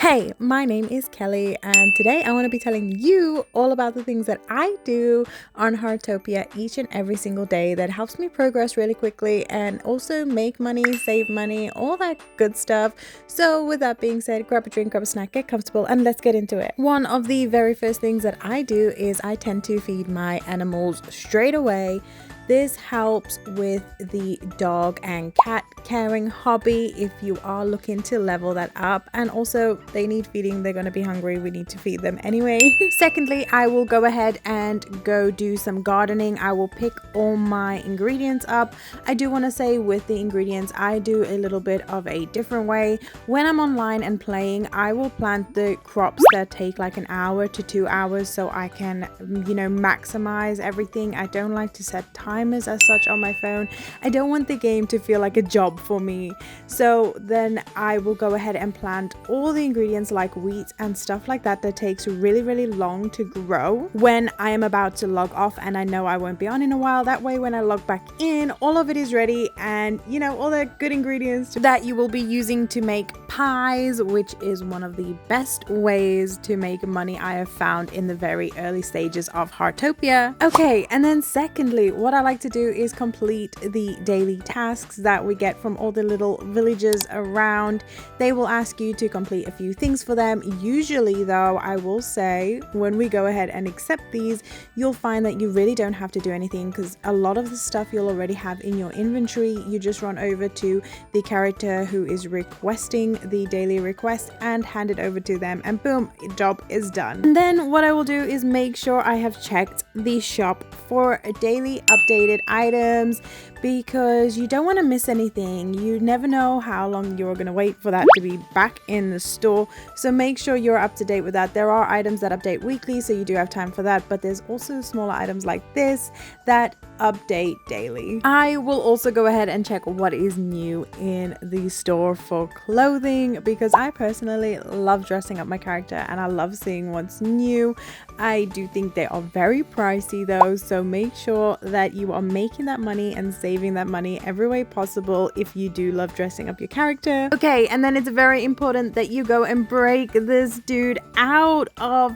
Hey, my name is Kelly, and today I want to be telling you all about the things that I do on Heartopia each and every single day that helps me progress really quickly and also make money, save money, all that good stuff. So with that being said, grab a drink, grab a snack, get comfortable, and let's get into it. One of the very first things that I do is I tend to feed my animals straight away. This helps with the dog and cat caring hobby if you are looking to level that up, and also they need feeding, they're going to be hungry, we need to feed them anyway. Secondly, I will go ahead and go do some gardening. I will pick all my ingredients up. I do want to say with the ingredients I do a little bit of a different way. When I'm online and playing, I will plant the crops that take like an hour to 2 hours so I can maximize everything. I don't like to set timers as such on my phone. I don't want the game to feel like a job for me. So then I will go ahead and plant all the ingredients like wheat and stuff like that takes really long to grow when I am about to log off and I know I won't be on in a while. That way when I log back in, all of it is ready, and all the good ingredients that you will be using to make pies, which is one of the best ways to make money I have found in the very early stages of Heartopia. Okay, and then secondly, what I like to do is complete the daily tasks that we get from all the little villages around. They will ask you to complete a few things for them. Usually though, I will say when we go ahead and accept these, you'll find that you really don't have to do anything because a lot of the stuff you'll already have in your inventory. You just run over to the character who is requesting the daily request and hand it over to them, and boom, job is done. And then what I will do is make sure I have checked the shop for daily updated items, because you don't want to miss anything. You never know how long you're going to wait for that to be back in the store, so make sure you're up to date with that. There are items that update weekly, so you do have time for that, but there's also smaller items like this that update daily. I will also go ahead and check what is new in the store for clothing, because I personally love dressing up my character and I love seeing what's new. I do think they are very pricey though, so make sure that you are making that money and saving that money every way possible if you do love dressing up your character. Okay, and then it's very important that you go and break this dude out of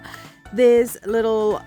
this little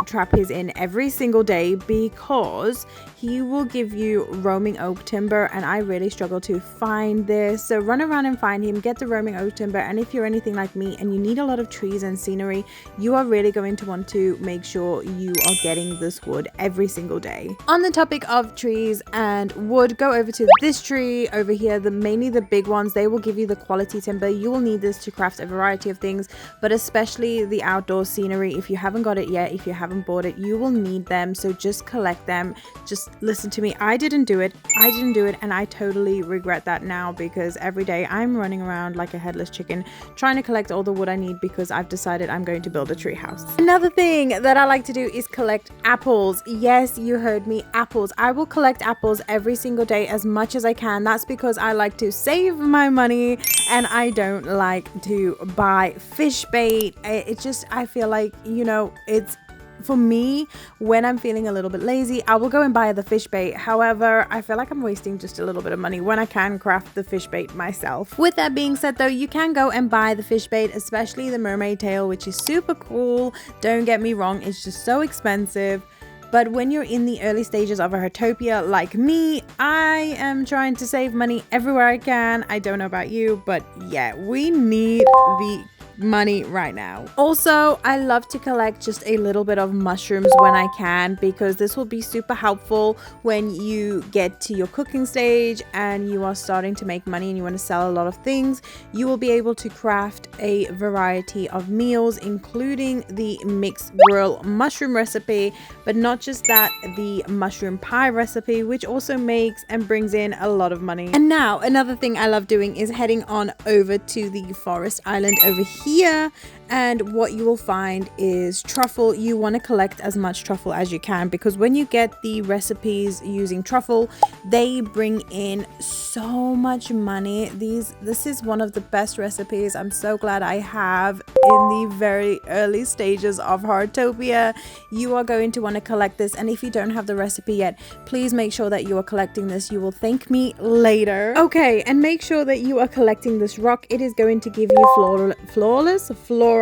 trap he's in every single day, because he will give you roaming oak timber, and I really struggle to find this. So run around and find him, get the roaming oak timber, and if you're anything like me and you need a lot of trees and scenery, you are really going to want to make sure you are getting this wood every single day. On the topic of trees and wood, go over to this tree over here, mainly the big ones. They will give you the quality timber. You will need this to craft a variety of things, but especially the outdoor scenery. If you haven't got it yet, if you haven't bought it, you will need them, so just collect them. Just listen to me, I didn't do it, and I totally regret that now, because every day I'm running around like a headless chicken trying to collect all the wood I need, because I've decided I'm going to build a tree house. Another thing that I like to do is collect apples. Yes, you heard me, apples. I will collect apples every single day as much as I can. That's because I like to save my money and I don't like to buy fish bait. It's just, I feel like it's for me, when I'm feeling a little bit lazy, I will go and buy the fish bait. However, I feel like I'm wasting just a little bit of money when I can craft the fish bait myself. With that being said though, you can go and buy the fish bait, especially the mermaid tail, which is super cool. Don't get me wrong, it's just so expensive. But when you're in the early stages of a Heartopia like me, I am trying to save money everywhere I can. I don't know about you, but yeah, we need the money right now. Also, I love to collect just a little bit of mushrooms when I can, because this will be super helpful when you get to your cooking stage and you are starting to make money and you want to sell a lot of things. You will be able to craft a variety of meals, including the mixed grill mushroom recipe, but not just that, the mushroom pie recipe, which also makes and brings in a lot of money. And now another thing I love doing is heading on over to the forest island over here. here, and what you will find is truffle. You want to collect as much truffle as you can, because when you get the recipes using truffle, they bring in so much money. This is one of the best recipes I'm so glad I have in the very early stages of Heartopia. You are going to want to collect this, and if you don't have the recipe yet, please make sure that you are collecting this. You will thank me later. Okay, and make sure that you are collecting this rock. It is going to give you flawless fluorite.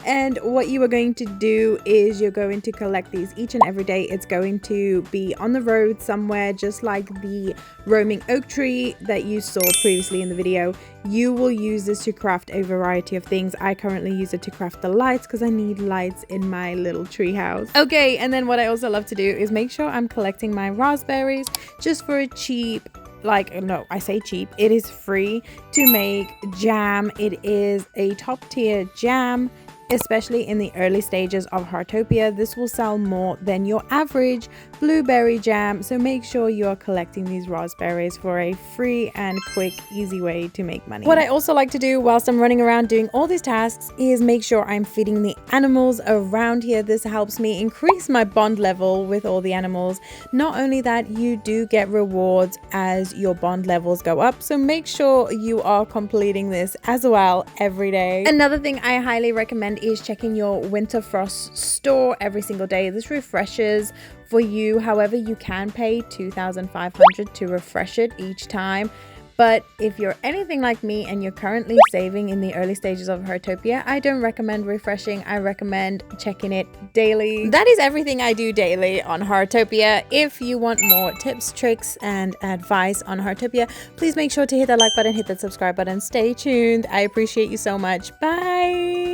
And what you are going to do is you're going to collect these each and every day. It's going to be on the road somewhere, just like the roaming oak tree that you saw previously in the video. You will use this to craft a variety of things. I currently use it to craft the lights because I need lights in my little tree house. Okay, and then what I also love to do is make sure I'm collecting my raspberries just for a cheap, no, I say cheap, it is free to make jam. It is a top tier jam, especially in the early stages of Heartopia. This will sell more than your average blueberry jam, so make sure you are collecting these raspberries for a free and quick, easy way to make money. What I also like to do whilst I'm running around doing all these tasks is make sure I'm feeding the animals around here. This helps me increase my bond level with all the animals. Not only that, you do get rewards as your bond levels go up, so make sure you are completing this as well every day. Another thing I highly recommend is checking your winter frost store every single day. This refreshes for you. However, you can pay 2,500 to refresh it each time. But if you're anything like me and you're currently saving in the early stages of Heartopia, I don't recommend refreshing. I recommend checking it daily. That is everything I do daily on Heartopia. If you want more tips, tricks, and advice on Heartopia, please make sure to hit that like button, hit that subscribe button. Stay tuned. I appreciate you so much. Bye.